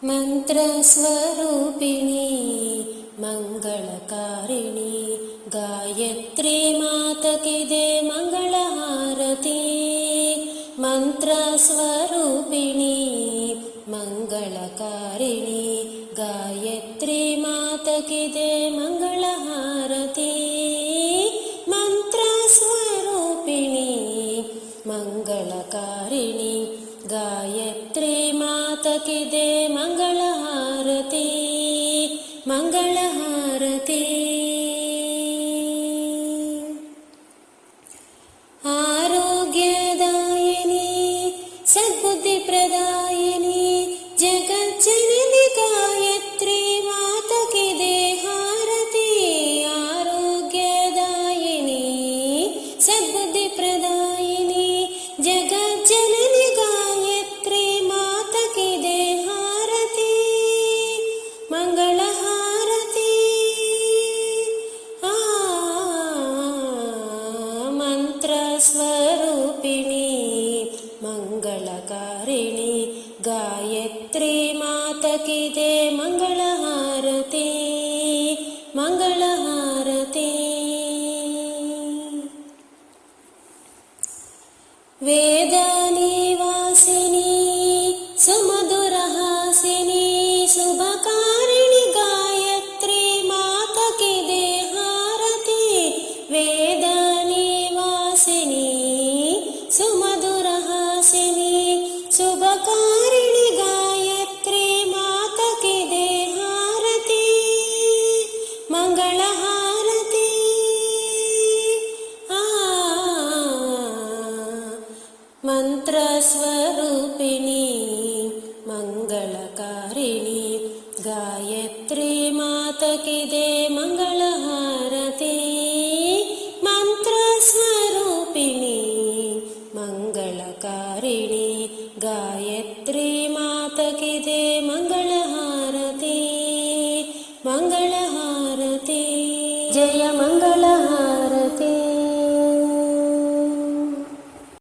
ಮಂತ್ರಸ್ವರೂಪಿಣಿ ಮಂಗಳಕಾರಿಣಿ ಗಾಯತ್ರಿ ಮಾತಕಿದೆ ಮಂಗಳ ಹಾರತಿ. ಮಂತ್ರಸ್ವರೂಪಿಣಿ ಮಂಗಳಕಾರಿಣಿ ಗಾಯತ್ರಿ ಮಾತಕಿದೆ ಮಂಗಳ ಹಾರತಿ. ಮಂತ್ರಸ್ವರೂಪಿಣಿ ಮಂಗಳಕಾರಿಣಿ ಗಾಯತ್ರಿ ಮಾತಕಿದೆ ಮಂಗಳ ಹಾರತಿ. ಮಂಗಳ ಹಾರತಿ. ಆರೋಗ್ಯದಾಯಿನಿ ಸದ್ಬುದ್ಧಿ ಪ್ರದಾಯಿನಿ ಜಗಜ್ಜನನಿ ಗಾಯತ್ರಿ ಮಾತಕಿದೆ ಹಾರತಿ. ಆರೋಗ್ಯದಾಯಿನಿ ಸದ್ಬುದ್ಧಿ ಪ್ರದಾಯಿನಿ ಜಗಜ್ಜನನಿ ಗಾಯತ್ರಿ ಮಾತಕಿದೆ ಹಾರತಿ. ಮಂಗಳ ಹಾರತಿ. ಮಂತ್ರ ಸ್ವರೂಪಿಣಿ ಮಂಗಳಕಾರಿಣಿ ಗಾಯತ್ರಿ ಮಾತಕಿದೆ ಮಂಗಳ ಹಾರತಿ. ಮಂಗಳ ಹಾರತಿ. ವೇದ ನಿವಾಸಿನಿ ಸುಮಧುರ ಹಾಸಿನಿ ಶುಭಕಾರಿಣಿ ಗಾಯತ್ರಿ ಮಾತಕಿದೆ ಹಾರತಿ. ವೇದ ನಿವಾಸಿನಿ ಸುಮಧುರ ಹಾಸಿನಿ ಶುಭಕಾರಿಣಿ ಗಾಯತ್ರಿ ಮಾತಕಿದೆ ಹಾರತಿ. ಮಂಗಳ ಹಾರತಿ. ಮಂತ್ರ ಸ್ವರೂಪಿಣಿ ಮಂಗಳಕಾರಿಣಿ ಗಾಯತ್ರಿ ಮಾತಕಿದೆ ಮಂಗಳ ಹಾರತಿ. ಮಂತ್ರ ಸ್ವರೂಪಿಣಿ ಮಂಗಳಕಾರಿಣಿ ಗಾಯತ್ರಿ ಮಾತಕಿದೆ ಮಂಗಳ ಹಾರತಿ. ಮಂಗಳ ಹಾರತಿ. ಜಯ ಮಂಗಳ ಹಾರತಿ.